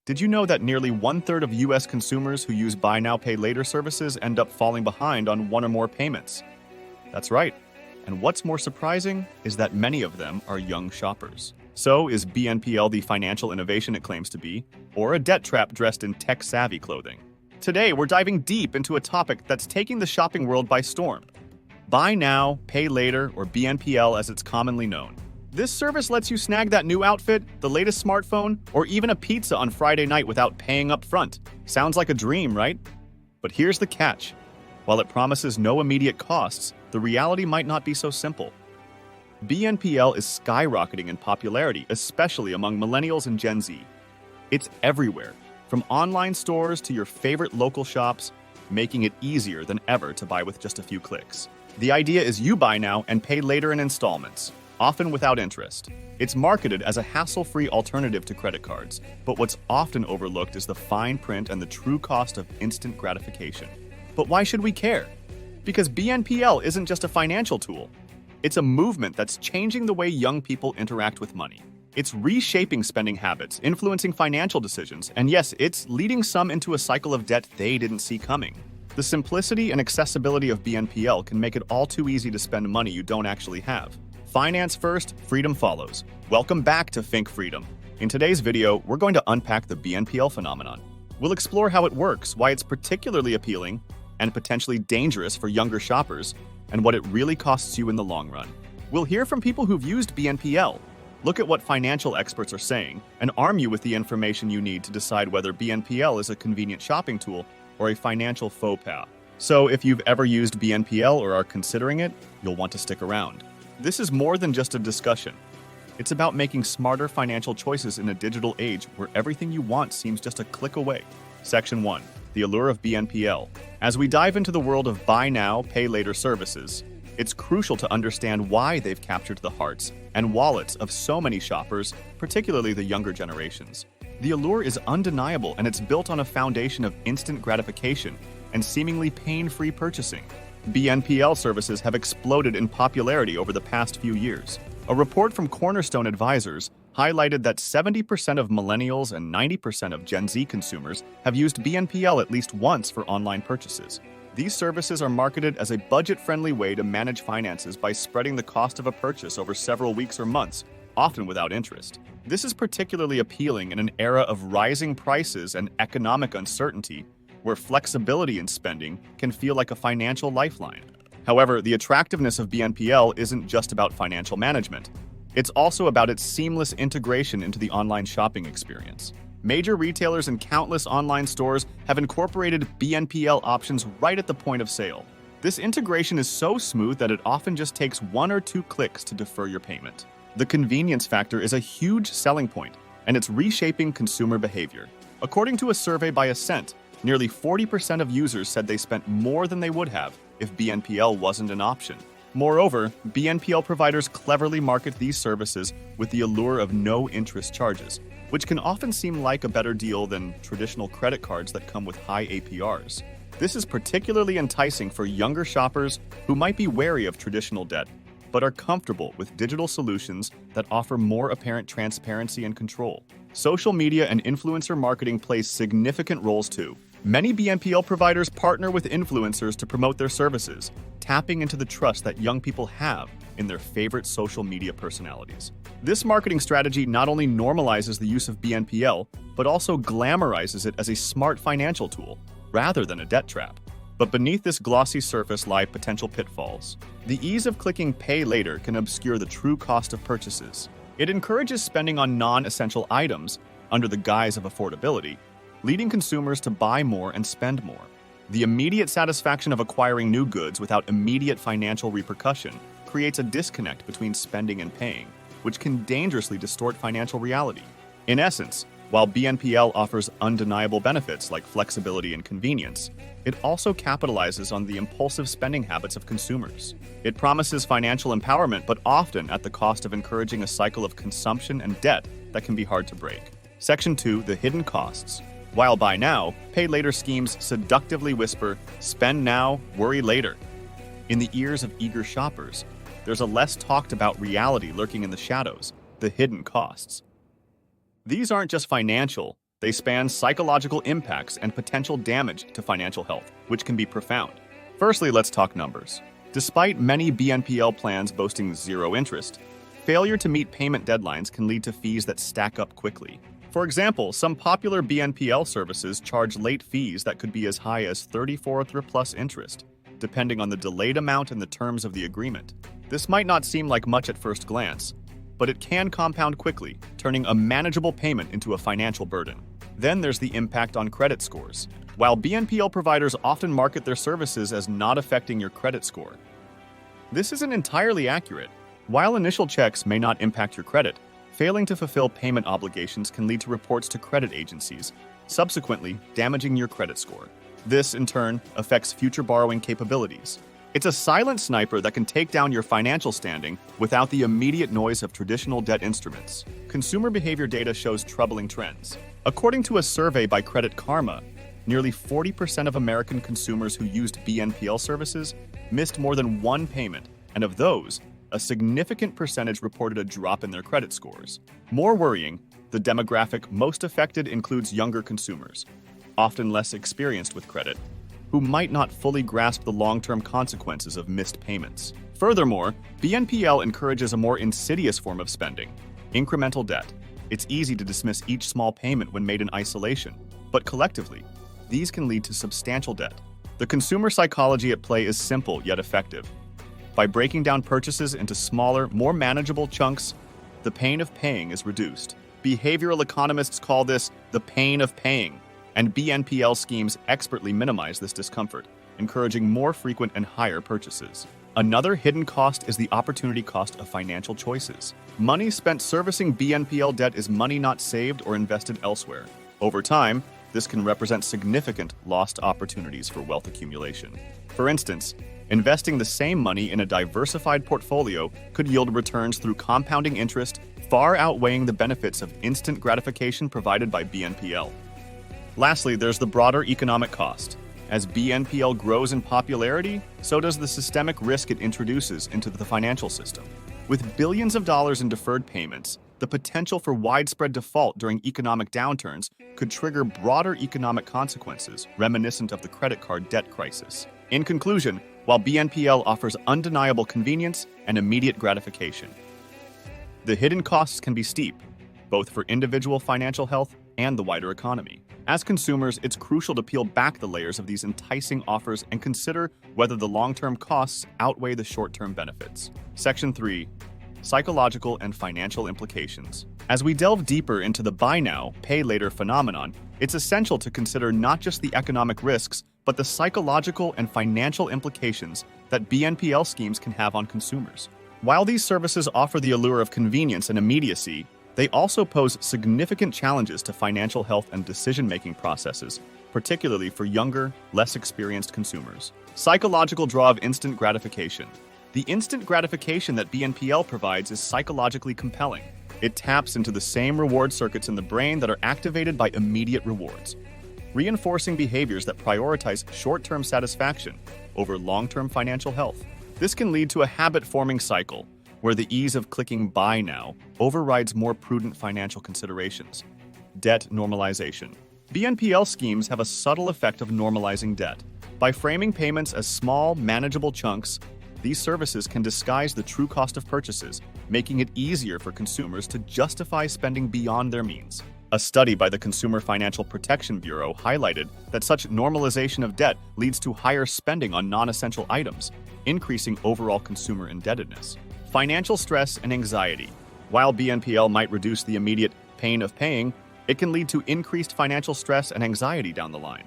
Did you know that nearly one-third of U.S. consumers who use buy now, pay later services end up falling behind on one or more payments? That's right. And what's more surprising is that many of them are young shoppers. So, is BNPL the financial innovation it claims to be, or a debt trap dressed in tech-savvy clothing? Today, we're diving deep into a topic that's taking the shopping world by storm. Buy now, pay later, or BNPL as it's commonly known. This service lets you snag that new outfit, the latest smartphone, or even a pizza on Friday night without paying up front. Sounds like a dream, right? But here's the catch. While it promises no immediate costs, the reality might not be so simple. BNPL is skyrocketing in popularity, especially among Millennials and Gen Z. It's everywhere, from online stores to your favorite local shops, making it easier than ever to buy with just a few clicks. The idea is you buy now and pay later in installments, often without interest. It's marketed as a hassle-free alternative to credit cards, but what's often overlooked is the fine print and the true cost of instant gratification. But why should we care? Because BNPL isn't just a financial tool. It's a movement that's changing the way young people interact with money. It's reshaping spending habits, influencing financial decisions, and yes, it's leading some into a cycle of debt they didn't see coming. The simplicity and accessibility of BNPL can make it all too easy to spend money you don't actually have. Finance first, freedom follows. Welcome back to Think Freedom. In today's video, we're going to unpack the BNPL phenomenon. We'll explore how it works, why it's particularly appealing and potentially dangerous for younger shoppers, and what it really costs you in the long run. We'll hear from people who've used BNPL, look at what financial experts are saying, and arm you with the information you need to decide whether BNPL is a convenient shopping tool or a financial faux pas. So if you've ever used BNPL or are considering it, you'll want to stick around. This is more than just a discussion. It's about making smarter financial choices in a digital age where everything you want seems just a click away. Section 1. The allure of BNPL. As we dive into the world of buy now, pay later services, it's crucial to understand why they've captured the hearts and wallets of so many shoppers, particularly the younger generations. The allure is undeniable, and it's built on a foundation of instant gratification and seemingly pain-free purchasing. BNPL services have exploded in popularity over the past few years. A report from Cornerstone Advisors highlighted that 70% of millennials and 90% of Gen Z consumers have used BNPL at least once for online purchases. These services are marketed as a budget-friendly way to manage finances by spreading the cost of a purchase over several weeks or months, often without interest. This is particularly appealing in an era of rising prices and economic uncertainty, where flexibility in spending can feel like a financial lifeline. However, the attractiveness of BNPL isn't just about financial management. It's also about its seamless integration into the online shopping experience. Major retailers and countless online stores have incorporated BNPL options right at the point of sale. This integration is so smooth that it often just takes 1 or 2 clicks to defer your payment. The convenience factor is a huge selling point, and it's reshaping consumer behavior. According to a survey by Ascent, nearly 40% of users said they spent more than they would have if BNPL wasn't an option. Moreover, BNPL providers cleverly market these services with the allure of no interest charges, which can often seem like a better deal than traditional credit cards that come with high APRs. This is particularly enticing for younger shoppers who might be wary of traditional debt, but are comfortable with digital solutions that offer more apparent transparency and control. Social media and influencer marketing plays significant roles too. Many BNPL providers partner with influencers to promote their services, tapping into the trust that young people have in their favorite social media personalities. This marketing strategy not only normalizes the use of BNPL, but also glamorizes it as a smart financial tool, rather than a debt trap. But beneath this glossy surface lie potential pitfalls. The ease of clicking pay later can obscure the true cost of purchases. It encourages spending on non-essential items under the guise of affordability, leading consumers to buy more and spend more. The immediate satisfaction of acquiring new goods without immediate financial repercussion creates a disconnect between spending and paying, which can dangerously distort financial reality. In essence, while BNPL offers undeniable benefits like flexibility and convenience, it also capitalizes on the impulsive spending habits of consumers. It promises financial empowerment, but often at the cost of encouraging a cycle of consumption and debt that can be hard to break. Section 2. The hidden costs. While buy now, pay later schemes seductively whisper, "Spend now, worry later." In the ears of eager shoppers, there's a less talked about reality lurking in the shadows, the hidden costs. These aren't just financial, They span psychological impacts and potential damage to financial health, which can be profound. Firstly, let's talk numbers. Despite many BNPL plans boasting zero interest, failure to meet payment deadlines can lead to fees that stack up quickly. For example, some popular BNPL services charge late fees that could be as high as 34th plus interest, depending on the delayed amount and the terms of the agreement. This might not seem like much at first glance, but it can compound quickly, turning a manageable payment into a financial burden. Then there's the impact on credit scores. While BNPL providers often market their services as not affecting your credit score, this isn't entirely accurate. While initial checks may not impact your credit, failing to fulfill payment obligations can lead to reports to credit agencies, subsequently damaging your credit score. This, in turn, affects future borrowing capabilities. It's a silent sniper that can take down your financial standing without the immediate noise of traditional debt instruments. Consumer behavior data shows troubling trends. According to a survey by Credit Karma, nearly 40% of American consumers who used BNPL services missed more than one payment, and of those, a significant percentage reported a drop in their credit scores. More worrying, the demographic most affected includes younger consumers, often less experienced with credit, who might not fully grasp the long-term consequences of missed payments. Furthermore, BNPL encourages a more insidious form of spending, incremental debt. It's easy to dismiss each small payment when made in isolation, but collectively, these can lead to substantial debt. The consumer psychology at play is simple yet effective. By breaking down purchases into smaller, more manageable chunks, the pain of paying is reduced. Behavioral economists call this the pain of paying, and BNPL schemes expertly minimize this discomfort, encouraging more frequent and higher purchases. Another hidden cost is the opportunity cost of financial choices. Money spent servicing BNPL debt is money not saved or invested elsewhere. Over time, this can represent significant lost opportunities for wealth accumulation. For instance, investing the same money in a diversified portfolio could yield returns through compounding interest far outweighing the benefits of instant gratification provided by BNPL. Lastly, there's the broader economic cost. As BNPL grows in popularity, so does the systemic risk it introduces into the financial system. With billions of dollars in deferred payments, the potential for widespread default during economic downturns could trigger broader economic consequences reminiscent of the credit card debt crisis. In conclusion, while BNPL offers undeniable convenience and immediate gratification, the hidden costs can be steep, both for individual financial health and the wider economy. As consumers, it's crucial to peel back the layers of these enticing offers and consider whether the long-term costs outweigh the short-term benefits. Section 3. Psychological and financial implications. As we delve deeper into the buy now, pay later phenomenon, it's essential to consider not just the economic risks, but the psychological and financial implications that BNPL schemes can have on consumers. While these services offer the allure of convenience and immediacy, they also pose significant challenges to financial health and decision-making processes, particularly for younger, less experienced consumers. Psychological draw of instant gratification. The instant gratification that BNPL provides is psychologically compelling. It taps into the same reward circuits in the brain that are activated by immediate rewards, reinforcing behaviors that prioritize short-term satisfaction over long-term financial health. This can lead to a habit-forming cycle, where the ease of clicking buy now overrides more prudent financial considerations. Debt normalization. BNPL schemes have a subtle effect of normalizing debt. By framing payments as small, manageable chunks, these services can disguise the true cost of purchases, making it easier for consumers to justify spending beyond their means. A study by the Consumer Financial Protection Bureau highlighted that such normalization of debt leads to higher spending on non-essential items, increasing overall consumer indebtedness. Financial stress and anxiety. While BNPL might reduce the immediate pain of paying, it can lead to increased financial stress and anxiety down the line.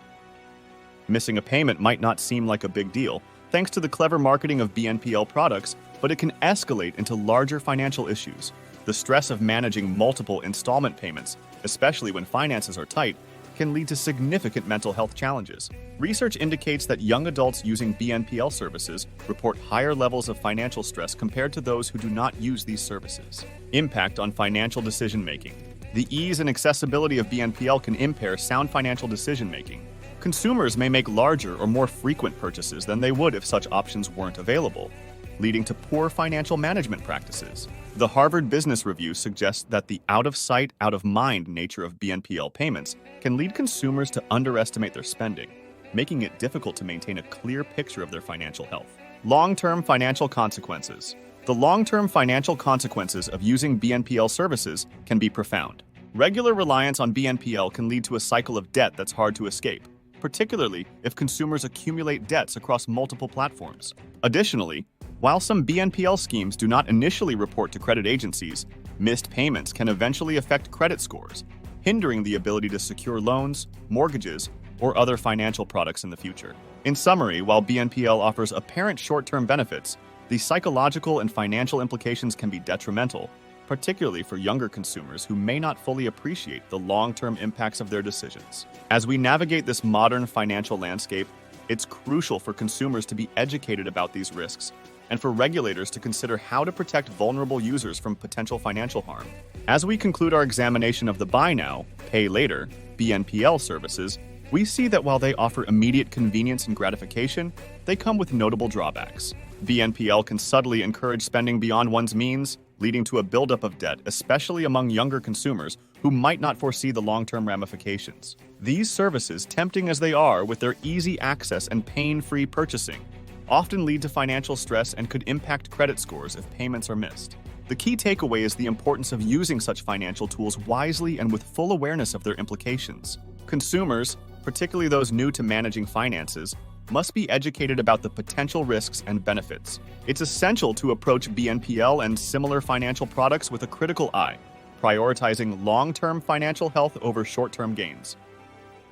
Missing a payment might not seem like a big deal, thanks to the clever marketing of BNPL products, but it can escalate into larger financial issues. The stress of managing multiple installment payments, especially when finances are tight, can lead to significant mental health challenges. Research indicates that young adults using BNPL services report higher levels of financial stress compared to those who do not use these services. Impact on financial decision-making. The ease and accessibility of BNPL can impair sound financial decision-making. Consumers may make larger or more frequent purchases than they would if such options weren't available. leading to poor financial management practices. The Harvard Business Review suggests that the out-of-sight, out-of-mind nature of BNPL payments can lead consumers to underestimate their spending, making it difficult to maintain a clear picture of their financial health. Long-term financial consequences. The long-term financial consequences of using BNPL services can be profound. Regular reliance on BNPL can lead to a cycle of debt that's hard to escape, particularly if consumers accumulate debts across multiple platforms. Additionally, while some BNPL schemes do not initially report to credit agencies, missed payments can eventually affect credit scores, hindering the ability to secure loans, mortgages, or other financial products in the future. In summary, while BNPL offers apparent short-term benefits, the psychological and financial implications can be detrimental, particularly for younger consumers who may not fully appreciate the long-term impacts of their decisions. As we navigate this modern financial landscape, it's crucial for consumers to be educated about these risks and for regulators to consider how to protect vulnerable users from potential financial harm. As we conclude our examination of the Buy Now, Pay Later (BNPL) services, we see that while they offer immediate convenience and gratification, they come with notable drawbacks. BNPL can subtly encourage spending beyond one's means, leading to a buildup of debt, especially among younger consumers who might not foresee the long-term ramifications. These services, tempting as they are with their easy access and pain-free purchasing, often lead to financial stress and could impact credit scores if payments are missed. The key takeaway is the importance of using such financial tools wisely and with full awareness of their implications. Consumers, particularly those new to managing finances, must be educated about the potential risks and benefits. It's essential to approach BNPL and similar financial products with a critical eye, prioritizing long-term financial health over short-term gains.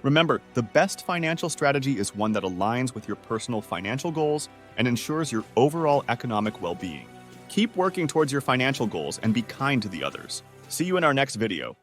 Remember, the best financial strategy is one that aligns with your personal financial goals and ensures your overall economic well-being. Keep working towards your financial goals and be kind to the others. See you in our next video.